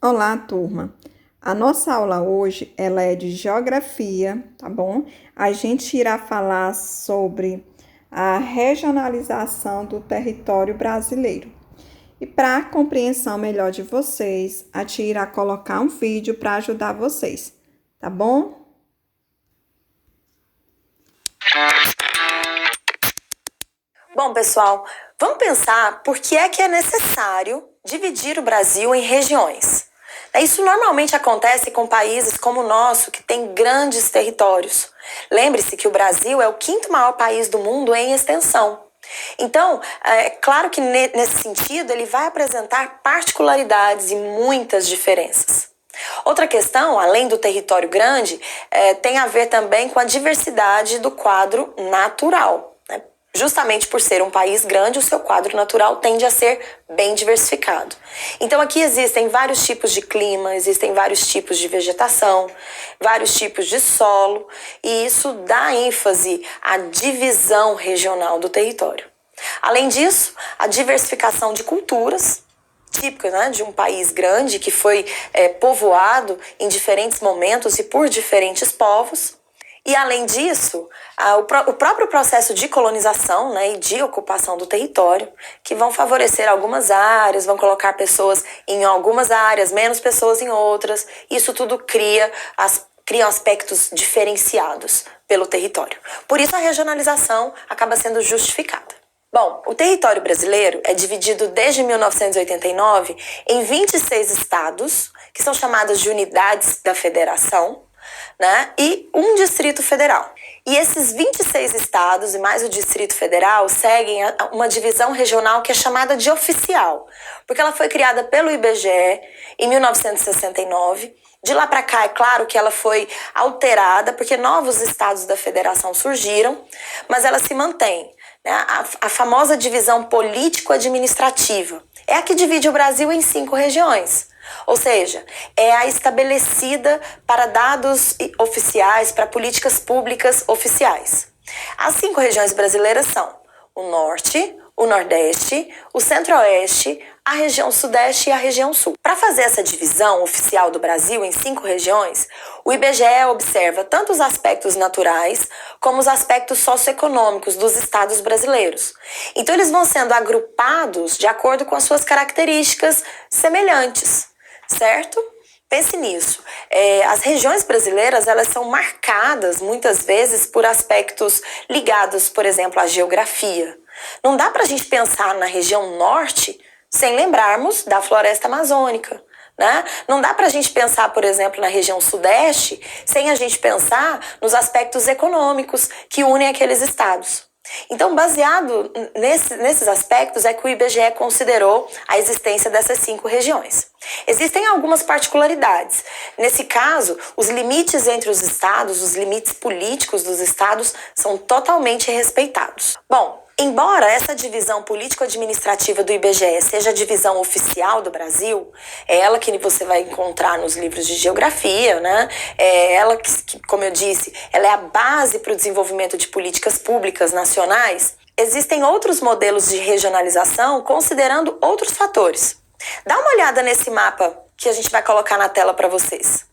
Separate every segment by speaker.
Speaker 1: Olá, turma. A nossa aula hoje, ela é de geografia, tá bom? A gente irá falar sobre a regionalização do território brasileiro. E para a compreensão melhor de vocês, a tia irá colocar um vídeo para ajudar vocês, tá bom?
Speaker 2: Bom, pessoal, vamos pensar por que é necessário dividir o Brasil em regiões. Isso normalmente acontece com países como o nosso, que tem grandes territórios. Lembre-se que o Brasil é o quinto maior país do mundo em extensão. Então, é claro que nesse sentido ele vai apresentar particularidades e muitas diferenças. Outra questão, além do território grande, tem a ver também com a diversidade do quadro natural. Justamente por ser um país grande, o seu quadro natural tende a ser bem diversificado. Então aqui existem vários tipos de clima, existem vários tipos de vegetação, vários tipos de solo, e isso dá ênfase à divisão regional do território. Além disso, a diversificação de culturas, típica, de um país grande que foi povoado em diferentes momentos e por diferentes povos. E, além disso, o próprio processo de colonização e de ocupação do território, que vão favorecer algumas áreas, vão colocar pessoas em algumas áreas, menos pessoas em outras. Isso tudo cria aspectos diferenciados pelo território. Por isso, a regionalização acaba sendo justificada. Bom, o território brasileiro é dividido desde 1989 em 26 estados, que são chamados de unidades da federação, e um Distrito Federal. E esses 26 estados e mais o Distrito Federal seguem uma divisão regional que é chamada de oficial, porque ela foi criada pelo IBGE em 1969. De lá para cá, é claro que ela foi alterada, porque novos estados da federação surgiram, mas ela se mantém. A famosa divisão político-administrativa é a que divide o Brasil em 5 regiões. Ou seja, é a estabelecida para dados oficiais, para políticas públicas oficiais. As 5 regiões brasileiras são o Norte, o Nordeste, o Centro-Oeste, a região Sudeste e a região Sul. Para fazer essa divisão oficial do Brasil em 5 regiões, o IBGE observa tanto os aspectos naturais como os aspectos socioeconômicos dos estados brasileiros. Então, eles vão sendo agrupados de acordo com as suas características semelhantes, certo? Pense nisso. As regiões brasileiras, elas são marcadas muitas vezes por aspectos ligados, por exemplo, à geografia. Não dá para a gente pensar na região norte sem lembrarmos da floresta amazônica. Não dá para a gente pensar, por exemplo, na região sudeste sem a gente pensar nos aspectos econômicos que unem aqueles estados. Então, baseado nesses aspectos, é que o IBGE considerou a existência dessas 5 regiões. Existem algumas particularidades. Nesse caso, os limites entre os estados, os limites políticos dos estados, são totalmente respeitados. Bom, embora essa divisão político-administrativa do IBGE seja a divisão oficial do Brasil, é ela que você vai encontrar nos livros de geografia, é ela que, como eu disse, ela é a base para o desenvolvimento de políticas públicas nacionais. Existem outros modelos de regionalização considerando outros fatores. Dá uma olhada nesse mapa que a gente vai colocar na tela para vocês.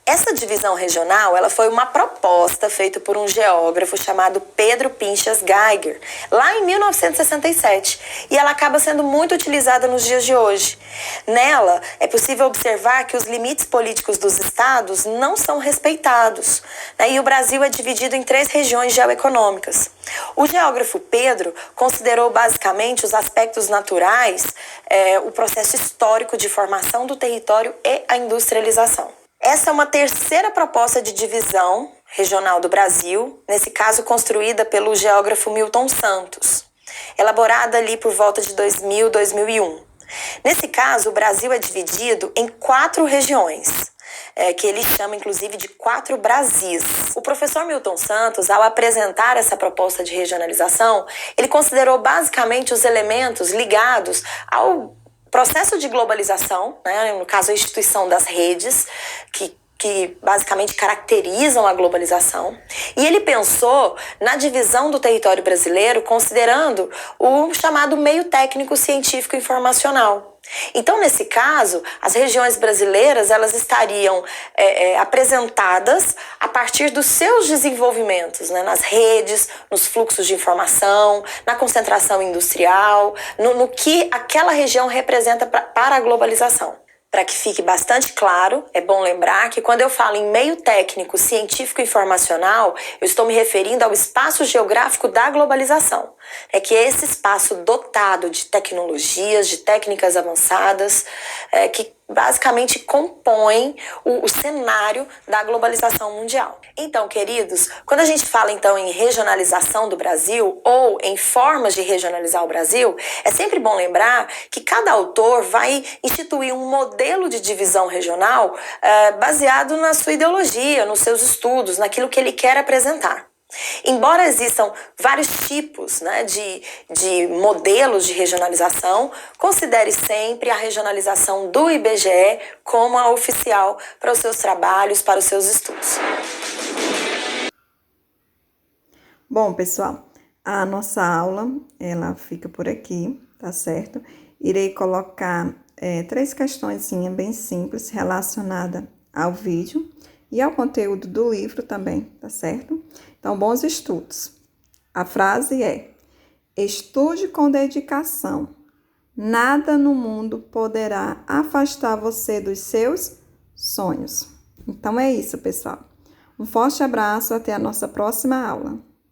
Speaker 2: Essa divisão regional, ela foi uma proposta feita por um geógrafo chamado Pedro Pinchas Geiger, lá em 1967, e ela acaba sendo muito utilizada nos dias de hoje. Nela, é possível observar que os limites políticos dos estados não são respeitados, e o Brasil é dividido em 3 regiões geoeconômicas. O geógrafo Pedro considerou basicamente os aspectos naturais, o processo histórico de formação do território e a industrialização. Essa é uma terceira proposta de divisão regional do Brasil, nesse caso construída pelo geógrafo Milton Santos, elaborada ali por volta de 2000, 2001. Nesse caso, o Brasil é dividido em 4 regiões, que ele chama inclusive de 4 Brasis. O professor Milton Santos, ao apresentar essa proposta de regionalização, ele considerou basicamente os elementos ligados ao processo de globalização, no caso a instituição das redes, que basicamente caracterizam a globalização. E ele pensou na divisão do território brasileiro considerando o chamado meio técnico científico informacional. Então, nesse caso, as regiões brasileiras elas estariam apresentadas a partir dos seus desenvolvimentos, né, nas redes, nos fluxos de informação, na concentração industrial, no que aquela região representa para a globalização. Para que fique bastante claro, é bom lembrar que quando eu falo em meio técnico, científico e informacional, eu estou me referindo ao espaço geográfico da globalização. É que é esse espaço dotado de tecnologias, de técnicas avançadas, que basicamente compõem o cenário da globalização mundial. Então, queridos, quando a gente fala então em regionalização do Brasil ou em formas de regionalizar o Brasil, é sempre bom lembrar que cada autor vai instituir um modelo de divisão regional baseado na sua ideologia, nos seus estudos, naquilo que ele quer apresentar. Embora existam vários tipos, né, de modelos de regionalização, considere sempre a regionalização do IBGE como a oficial para os seus trabalhos, para os seus estudos.
Speaker 1: Bom, pessoal, a nossa aula, ela fica por aqui, tá certo? Irei colocar 3 questões bem simples relacionadas ao vídeo e ao conteúdo do livro também, tá certo? Então, bons estudos. A frase é: estude com dedicação. Nada no mundo poderá afastar você dos seus sonhos. Então, é isso, pessoal. Um forte abraço, até a nossa próxima aula.